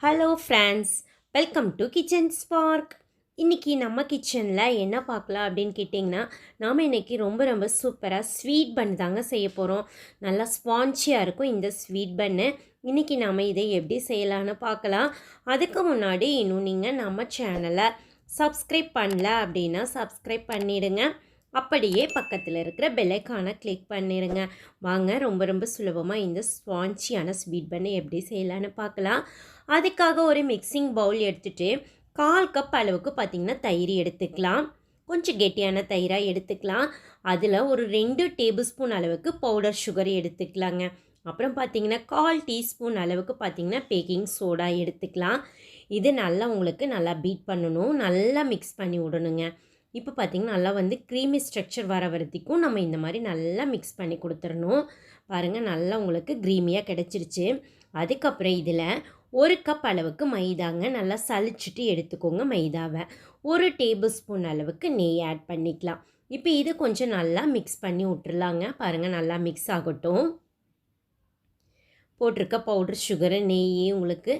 Hello friends, welcome to kitchen spark. இன்றைக்கி நம்ம கிச்சனில் என்ன பார்க்கலாம் அப்படின்னு கேட்டிங்கன்னா, நாம் இன்றைக்கி ரொம்ப ரொம்ப சூப்பராக ஸ்வீட் பன் தாங்க செய்ய போகிறோம். நல்லா ஸ்பான்ச்சியாக இருக்கும் இந்த ஸ்வீட் பன்னு. இன்றைக்கி நாம் இதை எப்படி செய்யலான்னு பார்க்கலாம். அதுக்கு முன்னாடி இன்னும் நீங்கள் நம்ம சேனலை சப்ஸ்கிரைப் பண்ணல அப்படின்னா சப்ஸ்கிரைப் பண்ணிவிடுங்க. அப்படியே பக்கத்தில் இருக்கிற பெல்லைக்கானை கிளிக் பண்ணிடுங்க. வாங்க ரொம்ப ரொம்ப சுலபமாக இந்த ஸ்பான்ச்சியான ஸ்வீட் பன்னு எப்படி செய்யலான்னு பார்க்கலாம். அதுக்காக ஒரு மிக்சிங் பவுல் எடுத்துகிட்டு 1/4 கப் அளவுக்கு பார்த்திங்கன்னா தயிர் எடுத்துக்கலாம். கொஞ்சம் கெட்டியான தயிராக எடுத்துக்கலாம். அதில் ஒரு 2 டேபிள் ஸ்பூன் அளவுக்கு பவுடர் சுகர் எடுத்துக்கலாங்க. அப்புறம் பார்த்திங்கன்னா 1/4 டீஸ்பூன் அளவுக்கு பார்த்திங்கன்னா பேக்கிங் சோடா எடுத்துக்கலாம். இது நல்லா உங்களுக்கு நல்லா பீட் பண்ணணும், நல்லா மிக்ஸ் பண்ணி விடணுங்க. இப்போ பார்த்திங்கன்னா நல்லா க்ரீமி ஸ்ட்ரக்சர் வர வரைக்கும் நம்ம இந்த மாதிரி நல்லா மிக்ஸ் பண்ணி கொடுத்துடணும். பாருங்கள், நல்லா உங்களுக்கு க்ரீமியாக கிடச்சிருச்சு. அதுக்கப்புறம் இதில் 1 கப் அளவுக்கு மைதாங்க, நல்லா சலிச்சுட்டு எடுத்துக்கோங்க மைதாவை. 1 டேபிள் ஸ்பூன் அளவுக்கு நெய் ஆட் பண்ணிக்கலாம். இப்போ இது கொஞ்சம் நல்லா மிக்ஸ் பண்ணி விட்டுருலாங்க. பாருங்கள், நல்லா மிக்ஸ் ஆகட்டும். போட்டிருக்க பவுடர் சுகரு, நெய் உங்களுக்கு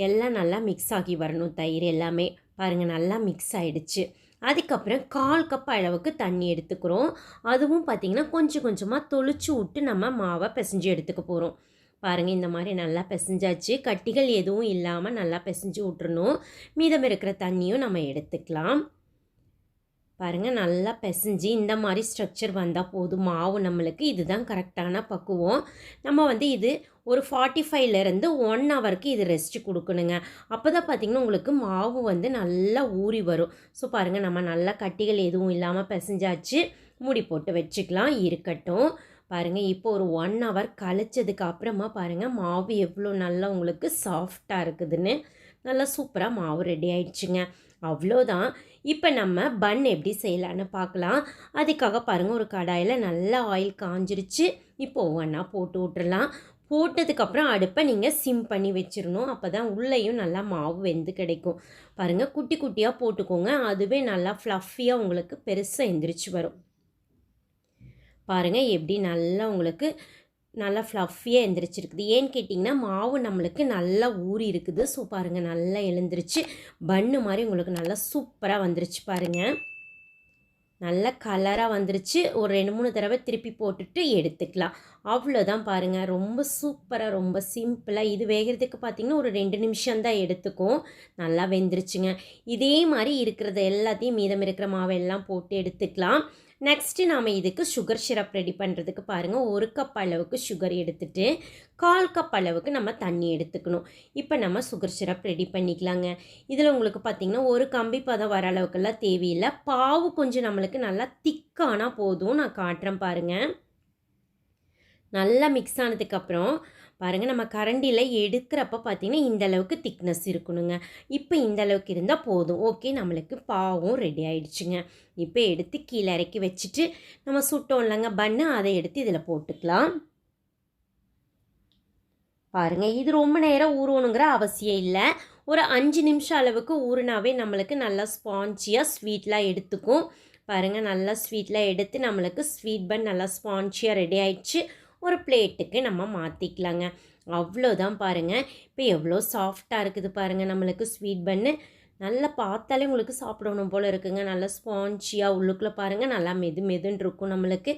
எல்லாம் நல்லா மிக்ஸ் ஆகி வரணும். தயிர் எல்லாமே பாருங்கள் நல்லா மிக்ஸ் ஆகிடுச்சு. அதுக்கப்புறம் 1/4 கப் அளவுக்கு தண்ணி எடுத்துக்கிறோம். அதுவும் பார்த்திங்கன்னா கொஞ்சம் கொஞ்சமாக தொளிச்சு விட்டு நம்ம மாவை பிசைஞ்சு எடுத்துக்க போகிறோம். பாருங்கள், இந்த மாதிரி நல்லா பிசைஞ்சாச்சு. கட்டிகள் எதுவும் இல்லாமல் நல்லா பிசைஞ்சு விட்டுறணும். மீதம் இருக்கிற தண்ணியும் நம்ம எடுத்துக்கலாம். பாருங்கள், நல்லா பிசைஞ்சு இந்த மாதிரி ஸ்ட்ரக்சர் வந்தால் போதும். மாவு நம்மளுக்கு இதுதான் கரெக்டான பக்குவம். நம்ம இது ஒரு 45லேருந்து 1 ஹவருக்கு இது ரெஸ்ட்டு கொடுக்கணுங்க. அப்போ தான் பார்த்திங்கன்னா உங்களுக்கு மாவு நல்லா ஊறி வரும். ஸோ பாருங்கள், நம்ம நல்லா கட்டிகள் எதுவும் இல்லாமல் பிசைஞ்சாச்சு. மூடி போட்டு வச்சுக்கலாம், இருக்கட்டும். பாருங்கள், இப்போ ஒரு 1 ஹவர் கழிச்சதுக்கு அப்புறமா பாருங்கள் மாவு எவ்வளோ நல்லா உங்களுக்கு சாஃப்டாக இருக்குதுன்னு. நல்லா சூப்பராக மாவு ரெடி ஆயிடுச்சுங்க. அவ்வளோதான். இப்போ நம்ம பன் எப்படி செய்யலான்னு பார்க்கலாம். அதுக்காக பாருங்கள், ஒரு கடாயில் நல்லா ஆயில் காஞ்சிருச்சு. இப்போ ஒவ்வொன்றா போட்டு விட்டுறலாம். போட்டதுக்கப்புறம் அடுப்பை நீங்கள் சிம் பண்ணி வச்சிடணும். அப்போ தான் உள்ளேயும் நல்லா மாவு வெந்து கிடைக்கும். பாருங்கள், குட்டி குட்டியாக போட்டுக்கோங்க. அதுவே நல்லா ஃப்ளஃபியாக உங்களுக்கு பெருசாக எந்திரிச்சு வரும். பாருங்கள், எப்படி நல்லா உங்களுக்கு நல்லா ஃப்ளஃபியாக எழுந்திரிச்சிருக்குது. ஏன்னு கேட்டிங்கன்னா மாவு நம்மளுக்கு நல்லா ஊறி இருக்குது. ஸோ பாருங்கள், நல்லா எழுந்திரிச்சு பன்னு மாதிரி உங்களுக்கு நல்லா சூப்பராக வந்துருச்சு. பாருங்கள், நல்ல கலராக வந்துருச்சு. ஒரு 2-3 தடவை திருப்பி போட்டுட்டு எடுத்துக்கலாம். அவ்வளோதான். பாருங்கள், ரொம்ப சூப்பராக, ரொம்ப சிம்பிளாக. இது வேகிறதுக்கு பார்த்திங்கன்னா ஒரு 2 நிமிஷம் தான் எடுத்துக்கும். நல்லா வெந்துருச்சுங்க. இதே மாதிரி இருக்கிறத எல்லாத்தையும் மீதம் இருக்கிற மாவெல்லாம் போட்டு எடுத்துக்கலாம். நெக்ஸ்ட்டு நாம் இதுக்கு சுகர் சிரப் ரெடி பண்ணுறதுக்கு பாருங்கள், 1 கப் அளவுக்கு சுகர் எடுத்துகிட்டு 1/4 கப் அளவுக்கு நம்ம தண்ணி எடுத்துக்கணும். இப்போ நம்ம சுகர் சிரப் ரெடி பண்ணிக்கலாங்க. இதில் உங்களுக்கு பார்த்திங்கன்னா ஒரு கம்பி பதம் வர அளவுக்கெல்லாம் தேவையில்லை. பாவு கொஞ்சம் நம்மளுக்கு நல்லா திக்கானா போதும். நான் காட்டுறேன் பாருங்கள். நல்லா மிக்ஸ் ஆனதுக்கப்புறம் பாருங்கள், நம்ம கரண்டியில் எடுக்கிறப்ப பார்த்திங்கன்னா இந்த அளவுக்கு திக்னஸ் இருக்கணுங்க. இப்போ இந்த அளவுக்கு இருந்தால் போதும். ஓகே, நம்மளுக்கு பாவும் ரெடி ஆகிடுச்சுங்க. இப்போ எடுத்து கீழே இறக்கி வச்சுட்டு நம்ம சுட்டோம் இல்லைங்க பன்னு, அதை எடுத்து இதில் போட்டுக்கலாம். பாருங்கள், இது ரொம்ப நேரம் ஊறணுங்கிற அவசியம் இல்லை. ஒரு 5 நிமிஷம் அளவுக்கு ஊறினாவே நம்மளுக்கு நல்லா ஸ்பான்ச்சியாக ஸ்வீட்லாம் எடுத்துக்கும். பாருங்கள், நல்லா ஸ்வீட்லாம் எடுத்து நம்மளுக்கு ஸ்வீட் பன் நல்லா ஸ்பான்ச்சியாக ரெடி ஆயிடுச்சு. ஒரு பிளேட்டுக்கு நம்ம மாற்றிக்கலாங்க. அவ்வளோதான். பாருங்கள், இப்போ எவ்வளோ சாஃப்டாக இருக்குது பாருங்கள் நம்மளுக்கு ஸ்வீட் பன்னு. நல்லா பார்த்தாலே உங்களுக்கு சாப்பிடணும் போல் இருக்குங்க. நல்லா ஸ்பான்ச்சியாக உள்ளுக்குள்ளே பாருங்கள் நல்லா மெதுன்னு இருக்கும். நம்மளுக்கு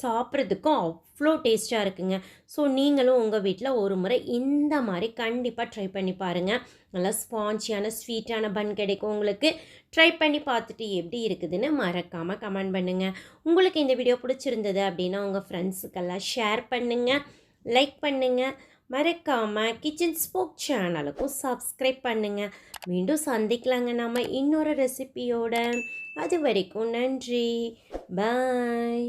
சாப்பிட்றதுக்கும் அவ்வளோ டேஸ்ட்டாக இருக்குங்க. ஸோ நீங்களும் உங்கள் வீட்டில் ஒரு முறை இந்த மாதிரி கண்டிப்பாக ட்ரை பண்ணி பாருங்கள். நல்லா ஸ்பான்ச்சியான ஸ்வீட்டான பன் கிடைக்கும் உங்களுக்கு. ட்ரை பண்ணி பார்த்துட்டு எப்படி இருக்குதுன்னு மறக்காமல் கமெண்ட் பண்ணுங்கள். உங்களுக்கு இந்த வீடியோ பிடிச்சிருந்தது அப்படின்னா உங்கள் ஃப்ரெண்ட்ஸுக்கெல்லாம் ஷேர் பண்ணுங்கள், லைக் பண்ணுங்கள். மறக்காமல் கிச்சன் ஸ்போக் சேனலுக்கும் சப்ஸ்கிரைப் பண்ணுங்கள். மீண்டும் சந்திக்கலாங்க நம்ம இன்னொரு ரெசிபியோட. அது வரைக்கும் நன்றி, பாய்.